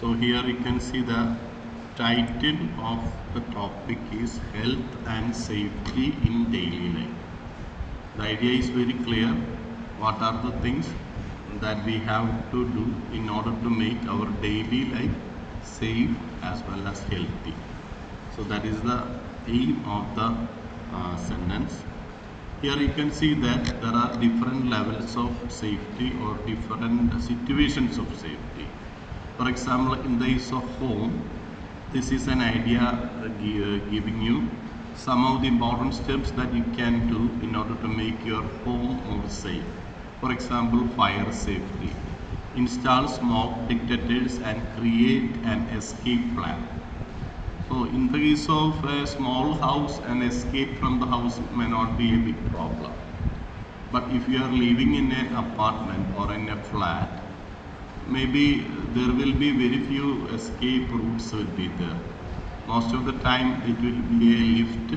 So here you can see the title of the topic is health and safety in daily life. The idea is very clear. What are the things that we have to do in order to make our daily life safe as well as healthy? So that is the aim of the sentence. Here you can see that there are different levels of safety or different situations of safety. For example, in the case of home, this is an idea giving you some of the important steps that you can do in order to make your home more safe. For example, fire safety. Install smoke detectors and create an escape plan. So in the case of a small house, an escape from the house may not be a big problem. But if you are living in an apartment or in a flat, maybe there will be very few escape routes will be there. Most of the time it will be a lift,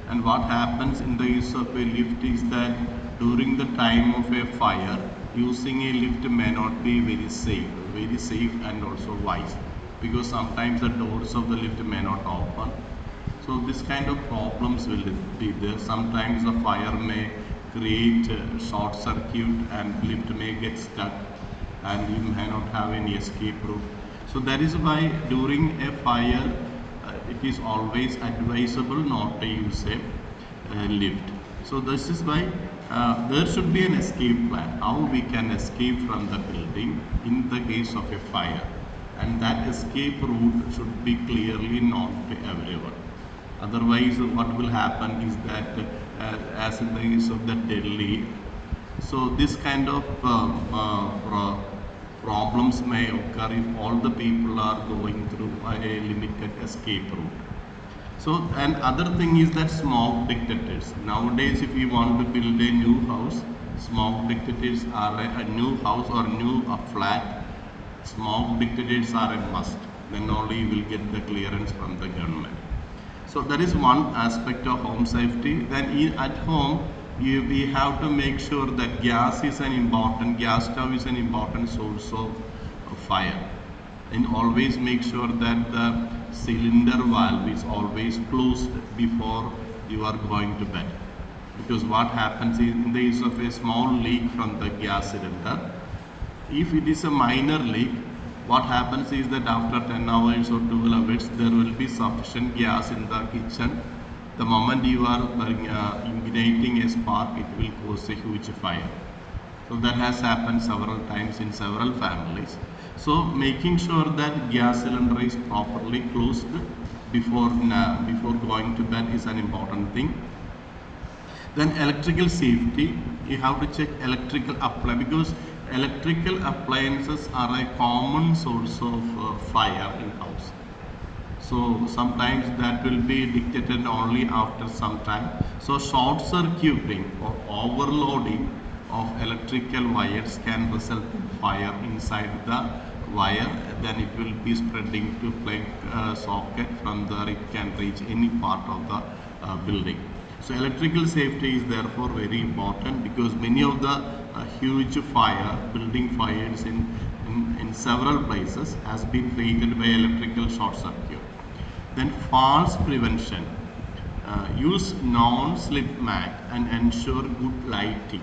and what happens in the use of a lift is that during the time of a fire, using a lift may not be very safe and also wise, because sometimes the doors of the lift may not open. So this kind of problems will be there. Sometimes the fire may create a short circuit and lift may get stuck and you may not have any escape route. So that is why during a fire it is always advisable not to use a lift. So this is why there should be an escape plan, how we can escape from the building in the case of a fire, and that escape route should be clearly known to everyone. Otherwise what will happen is that as in the case of the Delhi, so this kind of problems may occur if all the people are going through a limited escape route. So, and other thing is that smoke detectors. Nowadays, if you want to build a new house, smoke detectors are a new house or new flat. Smoke detectors are a must. Then only you will get the clearance from the government. So that is one aspect of home safety. Then at home, we have to make sure that gas stove is an important source of fire, and always make sure that the cylinder valve is always closed before you are going to bed, because what happens is in the case of a small leak from the gas cylinder, if it is a minor leak, what happens is that after 10 hours or 12 hours there will be sufficient gas in the kitchen. The moment you are igniting a spark, it will cause a huge fire. So that has happened several times in several families. So making sure that gas cylinder is properly closed before going to bed is an important thing. Then electrical safety, you have to check electrical appliances, because electrical appliances are a common source of fire in house. So sometimes that will be detected only after some time. So short circuiting or overloading of electrical wires can result in fire inside the wire. Then it will be spreading to plug socket. From there it can reach any part of the building. So electrical safety is therefore very important, because many of the huge building fires in several places has been created by electrical short circuit. Then falls prevention. Use non-slip mat and ensure good lighting.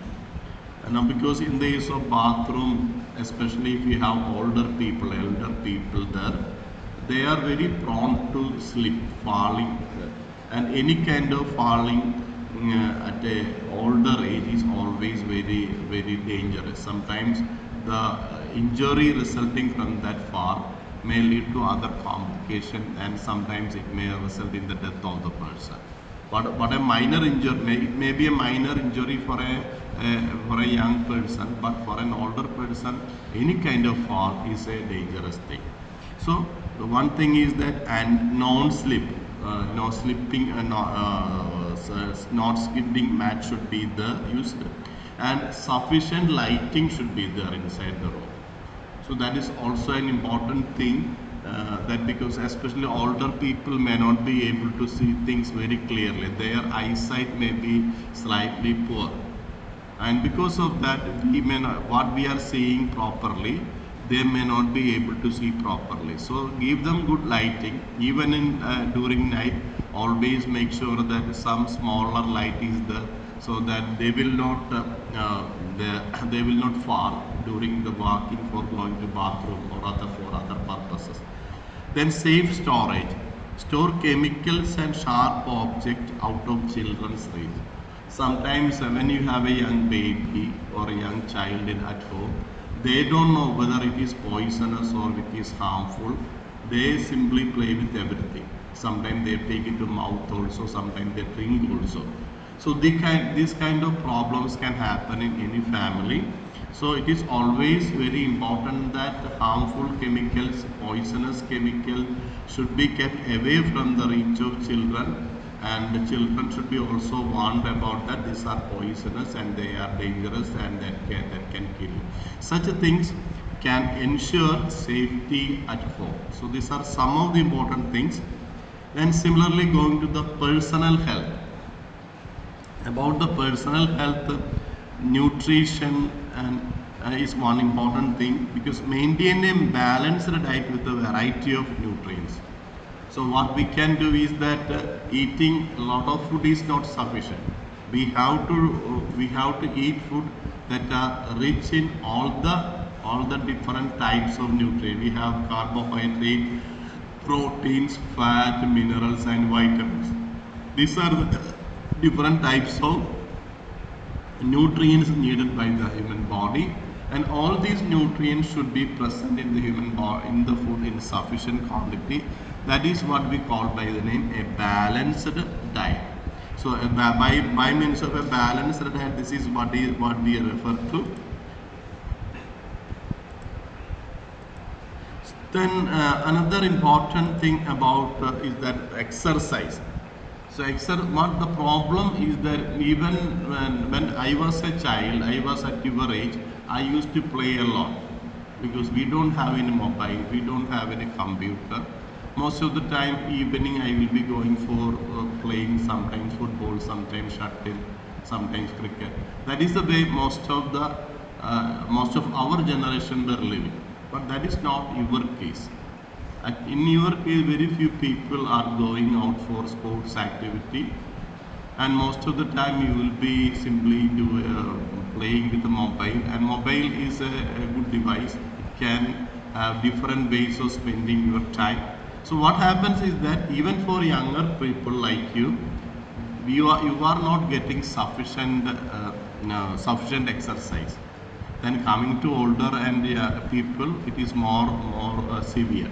Now, because in the case of bathroom, especially if you have elder people there, they are very prone to falling, and any kind of falling at a older age is always very dangerous. Sometimes the injury resulting from that fall may lead to other complication, and sometimes it may result in the death of the person. But a minor injury, it may be a minor injury for a young person, but for an older person, any kind of fall is a dangerous thing. So the one thing is that, and non-slip, no slipping, not skidding mat should be used, and sufficient lighting should be there inside the room. So that is also an important thing, that because especially older people may not be able to see things very clearly. Their eyesight may be slightly poor, and because of that we may not, what we are seeing properly, they may not be able to see properly. So give them good lighting, even in during night. Always make sure that some smaller light is there, so that they will not they will not fall during the walking for going to bathroom or other for other purposes. Then safe storage. Store chemicals and sharp objects out of children's reach. Sometimes when you have a young baby or a young child at home, they don't know whether it is poisonous or it is harmful. They simply play with everything. Sometimes they take it to mouth also, sometimes they drink also. So these kind of problems can happen in any family. So it is always very important that harmful chemicals, poisonous chemicals should be kept away from the reach of children, and the children should be also warned about that these are poisonous and they are dangerous and that can kill you. Such things can ensure safety at home. So these are some of the important things. Then similarly, going to the personal health. About the personal health, nutrition and is one important thing, because maintain a balanced diet with a variety of nutrients. So what we can do is that eating a lot of food is not sufficient. We have to eat food that are rich in all the different types of nutrients. We have carbohydrate, proteins, fat, minerals and vitamins. These are the different types of nutrients needed by the human body, and all these nutrients should be present in the human body, in the food, in sufficient quantity. That is what we call by the name a balanced diet. So by means of a balanced diet, this is what we refer to. Then another important thing about is that exercise. So what the problem is that even when I was a child, I was at your age, I used to play a lot, because we don't have any mobile, we don't have any computer. Most of the time evening I will be going for playing sometimes football, sometimes shuttle, sometimes cricket. That is the way most of our generation were living. But that is not your case. In your case, very few people are going out for sports activity, and most of the time you will be simply playing with the mobile. And mobile is a good device. It can have different ways of spending your time. So what happens is that even for younger people like you, you are not getting sufficient exercise. Then coming to older and people, it is more severe.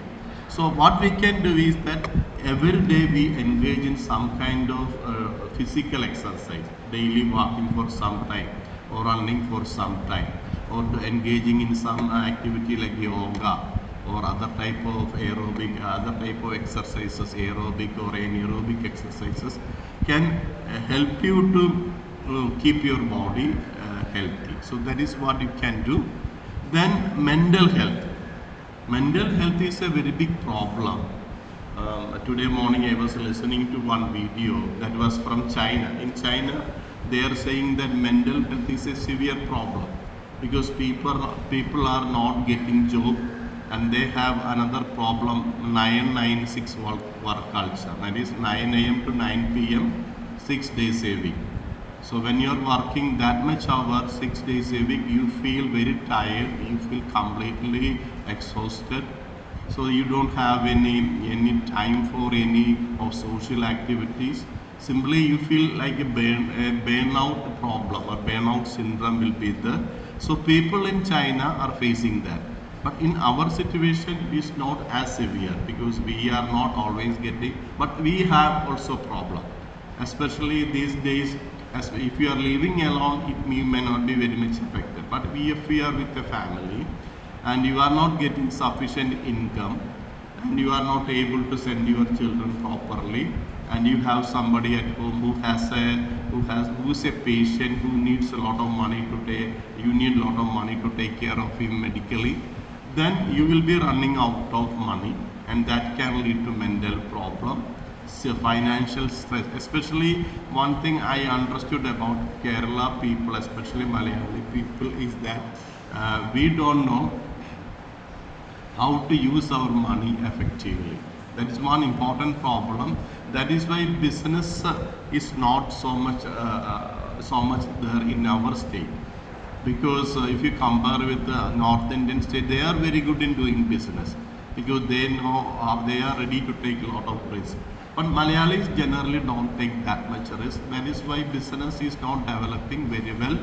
So what we can do is that every day we engage in some kind of physical exercise, daily walking for some time, or running for some time, or engaging in some activity like yoga or other type of aerobic, other type of exercises, aerobic or anaerobic exercises, can help you to keep your body healthy. So that is what you can do. Then mental health. Mental health is a very big problem. Today morning I was listening to one video that was from China. In China, they are saying that mental health is a severe problem, because people are not getting job, and they have another problem, 996 work culture. That is 9 a.m. to 9 p.m. 6 days a week. So when you are working that much hours, 6 days a week, you feel very tired, you feel completely exhausted. So you don't have any time for any of social activities. Simply you feel like a burnout problem, or burnout syndrome will be there. So people in China are facing that. But in our situation, it is not as severe, because we are not always getting, but we have also problem. Especially these days, if you are living alone, it may not be very much affected. But if we are with a family and you are not getting sufficient income, and you are not able to send your children properly, and you have somebody at home who is a patient, who needs a lot of money you need a lot of money to take care of him medically, then you will be running out of money, and that can lead to mental problem. Financial stress. Especially one thing I understood about Kerala people, especially Malayali people, is that we don't know how to use our money effectively. That is one important problem. That is why business is not so much there in our state. Because if you compare with the North Indian state, they are very good in doing business because they know they are ready to take a lot of risk. But Malayalis generally don't take that much risk. That is why business is not developing very well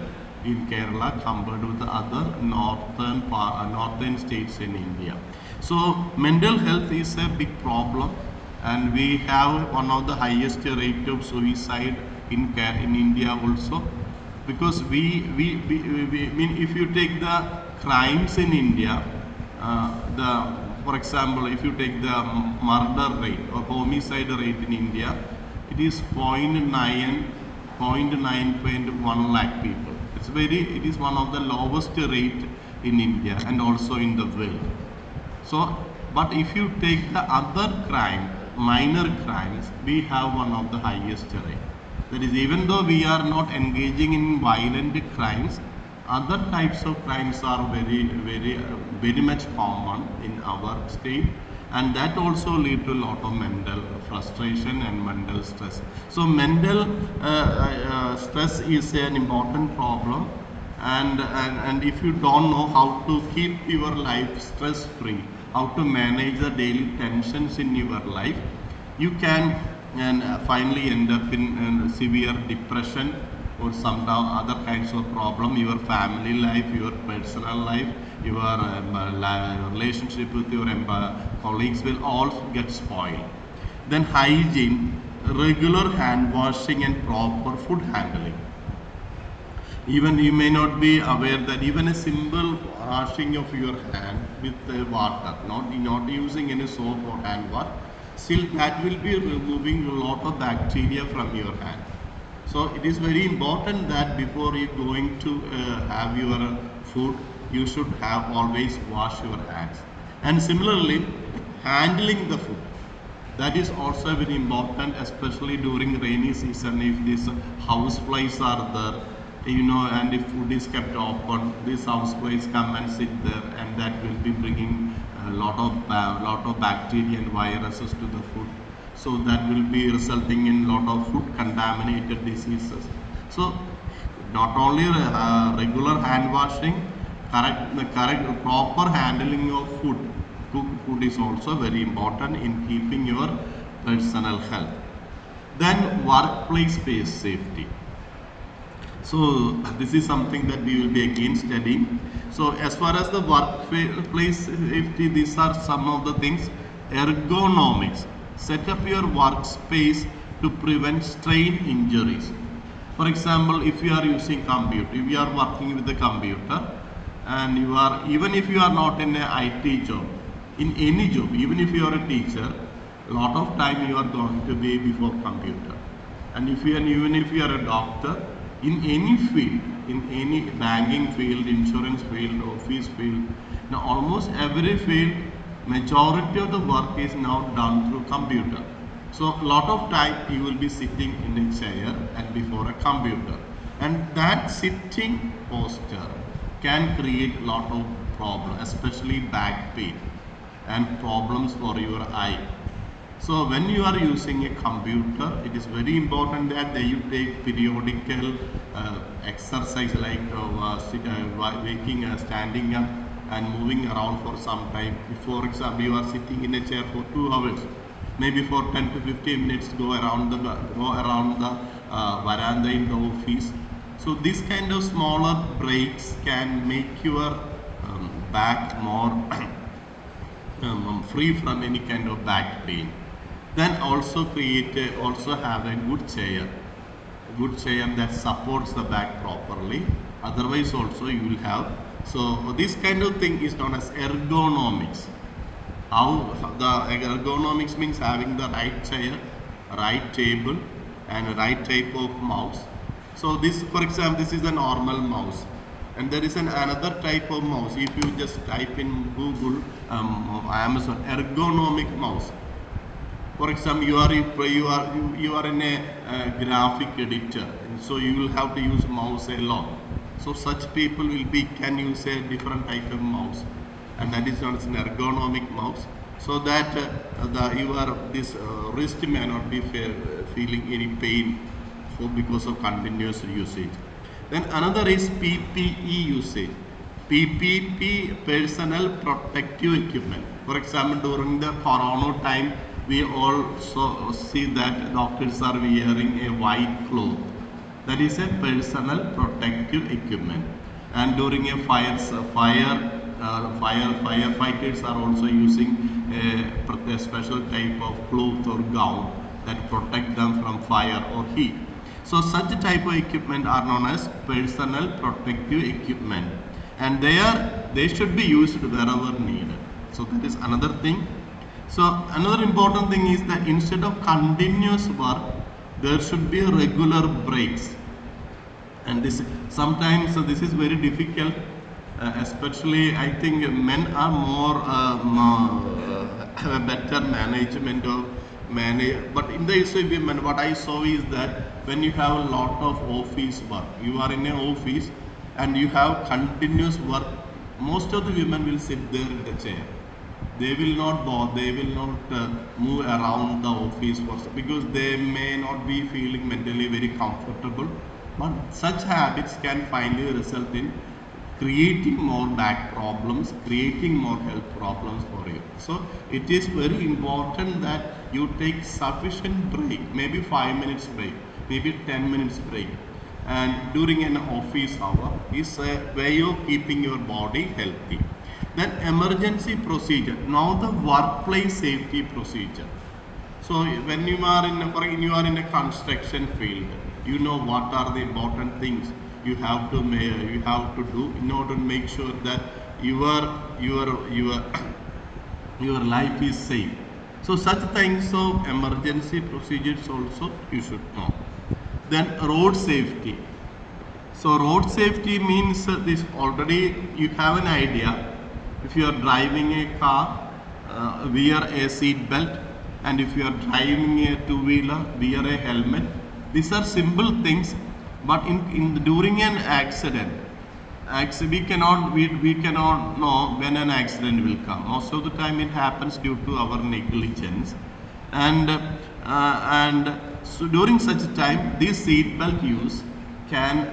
in Kerala compared with the other northern states in India. So mental health is a big problem, and we have one of the highest rate of suicide in India also, because we mean if you take the crimes in India, the for example, if you take the murder rate or homicide rate in India, it is 0.9 lakh people. It is one of the lowest rate in India and also in the world. So, but if you take the other crime, minor crimes, we have one of the highest rate. That is, even though we are not engaging in violent crimes, other types of crimes are very much common in our state, and that also lead to a lot of mental frustration and mental stress. So mental stress is an important problem, and if you don't know how to keep your life stress free, how to manage the daily tensions in your life, you can finally end up in severe depression or some other kinds of problem. Your family life, your personal life, your relationship with your colleagues will all get spoiled. Then hygiene, regular hand washing and proper food handling. Even you may not be aware that even a simple washing of your hand with water, not using any soap or hand wash, still that will be removing a lot of bacteria from your hand. So it is very important that before you going to have your food, you should have always wash your hands. And similarly, handling the food, that is also very important, especially during rainy season. If these house flies are there, and if food is kept open, these house flies come and sit there, and that will be bringing a lot of bacteria and viruses to the food. So that will be resulting in lot of food contaminated diseases. So not only regular hand washing, correct proper handling of food, cooked food is also very important in keeping your personal health. Then workplace space safety. So this is something that we will be again studying. So as far as the workplace safety, these are some of the things. Ergonomics. Set up your workspace to prevent strain injuries. For example, if you are using computer, if you are working with the computer, and even if you are not in an IT job, in any job, even if you are a teacher, a lot of time you are going to be before computer. And even if you are a doctor, in any field, in any banking field, insurance field, office field, now almost every field, majority of the work is now done through computer. So a lot of time you will be sitting in a chair and before a computer, and that sitting posture can create a lot of problems, especially back pain and problems for your eye. So when you are using a computer, it is very important that you take periodical exercise like waking, standing up and moving around for some time. For example, you are sitting in a chair for 2 hours, maybe for 10 to 15 minutes go around the veranda in the office. So this kind of smaller breaks can make your back more free from any kind of back pain. Then also have a good chair that supports the back properly. Otherwise also you will have. So this kind of thing is known as ergonomics. How the ergonomics means having the right chair, right table, and right type of mouse. So this, for example, this is a normal mouse, and there is another type of mouse. If you just type in Google, Amazon ergonomic mouse. For example, you are in a graphic editor, so you will have to use mouse a lot. So such people can use a different type of mouse, and that is known as an ergonomic mouse, so that this wrist may not be feeling any pain because of continuous usage. Then another is PPE usage. PPP, personal protective equipment. For example, during the corona time, we also see that doctors are wearing a white cloth. That is a personal protective equipment. And during a firefighters are also using a special type of cloth or gown that protect them from fire or heat. So such type of equipment are known as personal protective equipment, and they should be used wherever needed. So that is another thing. So another important thing is that instead of continuous work, there should be regular breaks. And this sometimes this is very difficult, especially I think men are have a better management of but in the issue of women, what I saw is that when you have a lot of office work, you are in an office and you have continuous work, most of the women will sit there in the chair. They will not bother, they will not move around the office because they may not be feeling mentally very comfortable. But such habits can finally result in creating more back problems, creating more health problems for you. So it is very important that you take sufficient break, maybe 5 minutes break, maybe 10 minutes break, and during an office hour is a way of keeping your body healthy. Then emergency procedure. Now the workplace safety procedure. So when you are in a construction field, you know what are the important things you have to do in order to make sure that your life is safe. So such things of emergency procedures also you should know. Then road safety. So road safety means this already you have an idea. If you are driving a car, wear a seat belt, and if you are driving a two-wheeler, wear a helmet. These are simple things, but during an accident, we cannot know when an accident will come. Most of the time it happens due to our negligence, and so during such a time, this seat belt use can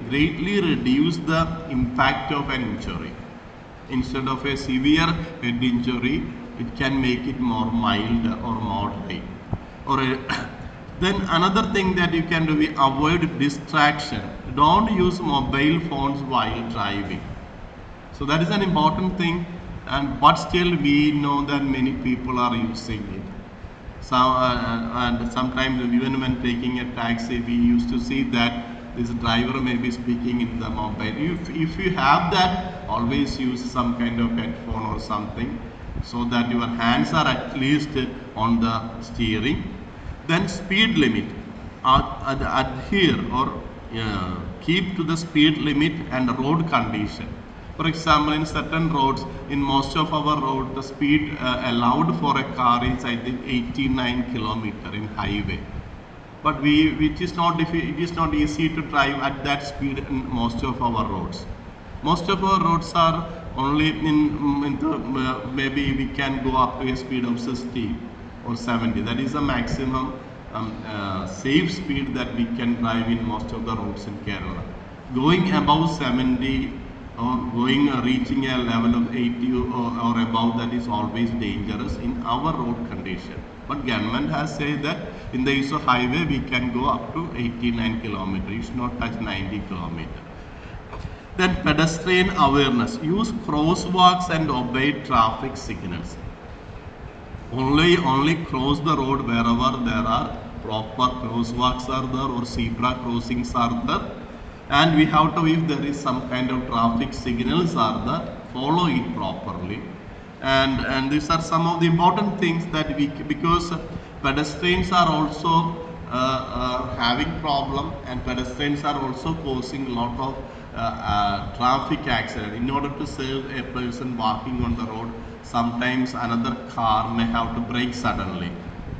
greatly reduce the impact of an injury. Instead of a severe head injury, it can make it more mild or moderate. Then another thing that you can do is avoid distraction. Don't use mobile phones while driving. So that is an important thing, but still we know that many people are using it. So and sometimes even when taking a taxi, we used to see that this driver may be speaking in the mobile. If you have that, always use some kind of headphone or something, so that your hands are at least on the steering. Then speed limit. Adhere or keep to the speed limit and road condition. For example, in certain roads, in most of our roads, the speed allowed for a car is I think 89 km in highway. But it is not easy to drive at that speed in most of our roads. Most of our roads are only maybe we can go up to a speed of 60 or 70. That is the maximum safe speed that we can drive in most of the roads in Kerala. Going above 70 or reaching a level of 80 or above, that is always dangerous in our road condition. But government has said that in the use of highway we can go up to 89 km. You should not touch 90 km. Then pedestrian awareness. Use crosswalks and obey traffic signals. Only cross the road wherever there are proper crosswalks are there or zebra crossings are there, and we have to, if there is some kind of traffic signals are there, follow it properly. And these are some of the important things that because pedestrians are also having problem, and pedestrians are also causing a lot of traffic accident. In order to save a person walking on the road, sometimes another car may have to brake suddenly,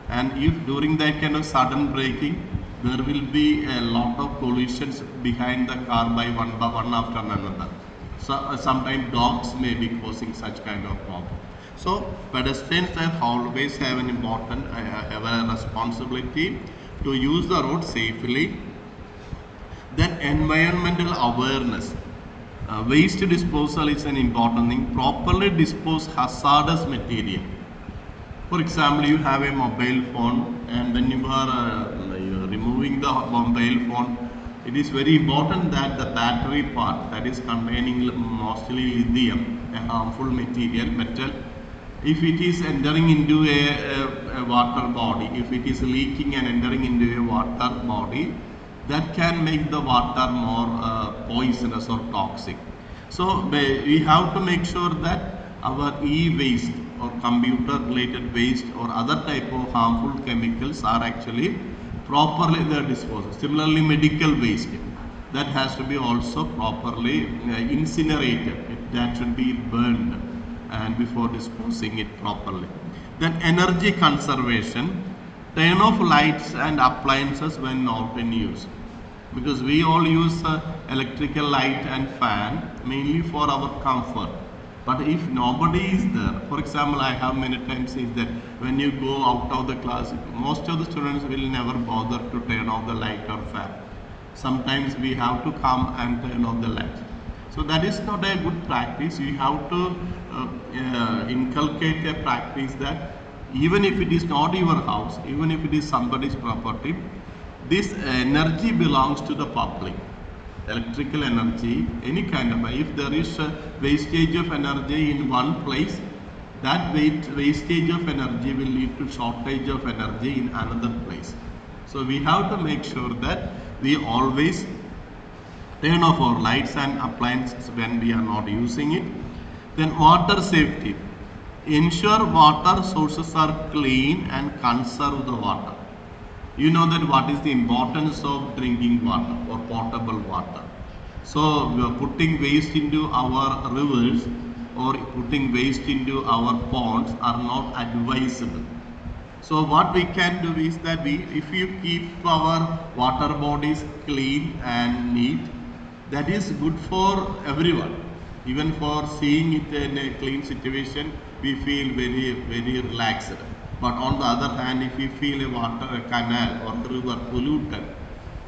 and if during that kind of sudden braking, there will be a lot of collisions behind the car by one after another. So sometimes dogs may be causing such kind of problem. So pedestrians have always have an important, have a responsibility to use the road safely. Then environmental awareness. Waste disposal is an important thing. Properly dispose hazardous material. For example, you have a mobile phone, and when you are removing the mobile phone, it is very important that the battery part, that is containing mostly lithium, a harmful material, metal, if it is entering into a water body, if it is leaking and entering into a water body, that can make the water more poisonous or toxic. So we have to make sure that our e-waste or computer related waste or other type of harmful chemicals are actually properly disposed. Similarly, medical waste, that has to be also properly incinerated. That should be burned and before disposing it properly. Then energy conservation. Turn off lights and appliances when not in use, because we all use electrical light and fan mainly for our comfort. But if nobody is there, for example, I have many times said that when you go out of the class, most of the students will never bother to turn off the light or fan. Sometimes we have to come and turn off the light. So that is not a good practice. You have to inculcate a practice that even if it is not your house, even if it is somebody's property, this energy belongs to the public. Electrical energy, any kind of, if there is a wastage of energy in one place, that wastage of energy will lead to shortage of energy in another place. So we have to make sure that we always turn off our lights and appliances when we are not using it. Then water safety. Ensure water sources are clean and conserve the water. You know that what is the importance of drinking water or potable water. So we are putting waste into our rivers or putting waste into our ponds are not advisable. So what we can do is that if you keep our water bodies clean and neat, that is good for everyone. Even for seeing it in a clean situation, we feel very relaxed. But on the other hand, if we feel a canal or river polluted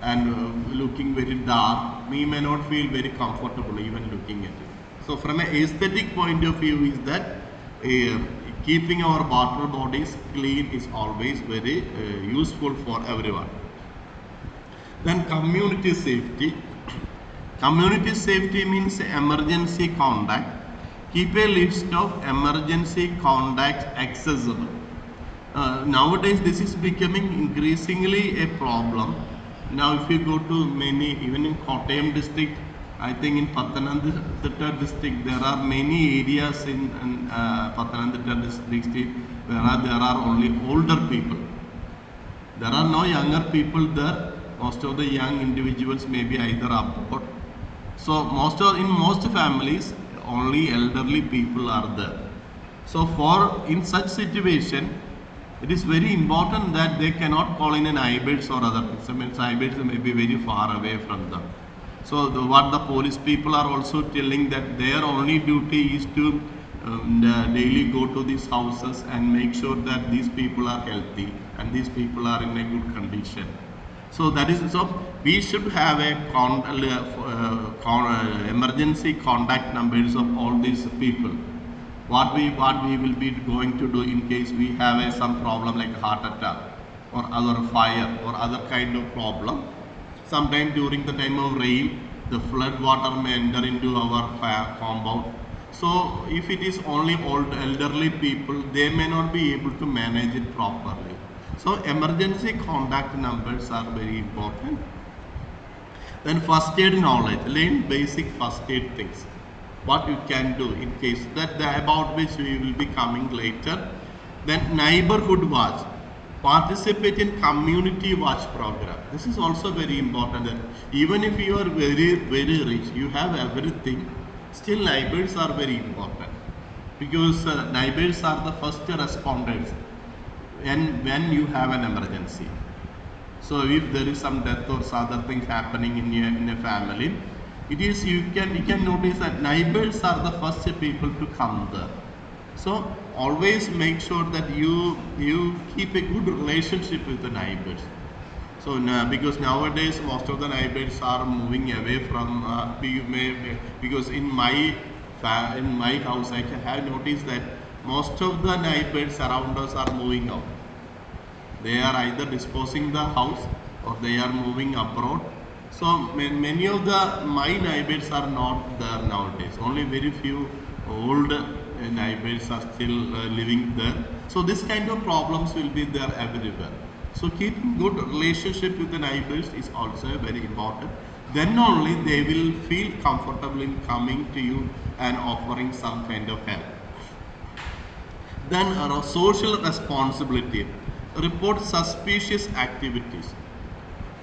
and looking very dark, we may not feel very comfortable even looking at it. So from an aesthetic point of view is that keeping our water bodies clean is always very useful for everyone. Then community safety. Community safety means emergency contact. Keep a list of emergency contacts accessible. Nowadays this is becoming increasingly a problem. Now if you go to many, even in Kottayam district, I think in Pathanamthitta district, there are many areas in Pathanamthitta district where there are only older people. There are no younger people there. Most of the young individuals may be either abroad. So in most families, only elderly people are there. So in such situation, it is very important that they cannot call in an neighbors or other things. I mean, neighbors may be very far away from them. So what the police people are also telling that their only duty is to daily go to these houses and make sure that these people are healthy and these people are in a good condition. So we should have a emergency contact numbers of all these people. What we will be going to do in case we have some problem like heart attack or other fire or other kind of problem. Sometime during the time of rain, the flood water may enter into our compound. So if it is only old elderly people, they may not be able to manage it properly. So emergency contact numbers are very important. Then first aid knowledge, learn basic first aid things. What you can do in case about which we will be coming later. Then neighborhood watch. Participate in community watch program. This is also very important. That even if you are very rich, you have everything, still neighbors are very important, because neighbors are the first responders when you have an emergency. So if there is some death or other things happening in a family, It is, you can notice that neighbors are the first people to come there. So always make sure that you keep a good relationship with the neighbors. So because nowadays most of the neighbors are moving away from because in my house I have noticed that most of the neighbors around us are moving out. They are either disposing the house or they are moving abroad. So many of the my neighbors are not there nowadays. Only very few old neighbors are still living there. So this kind of problems will be there everywhere. So keeping good relationship with the neighbors is also very important. Then only they will feel comfortable in coming to you and offering some kind of help. Then social responsibility. Report suspicious activities.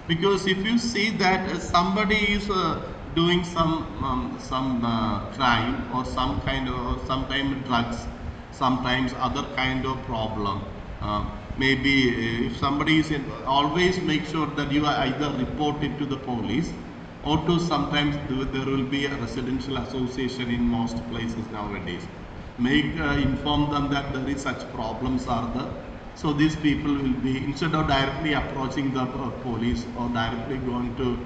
Because if you see that somebody is doing some crime or some kind of sometimes drugs, sometimes other kind of problem, maybe if somebody is in, always make sure that you are either report it to the police or to sometimes there will be a residential association in most places nowadays. Make inform them that there is such problems are there. So these people will be, instead of directly approaching the police or directly going to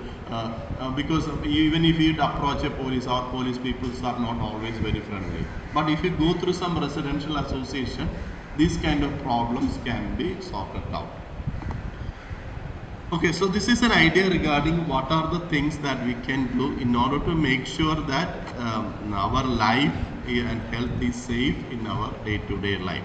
because even if you approach a police, our police people are not always very friendly. But if you go through some residential association, these kind of problems can be sorted out. Okay, so this is an idea regarding what are the things that we can do in order to make sure that our life and health is safe in our day-to-day life.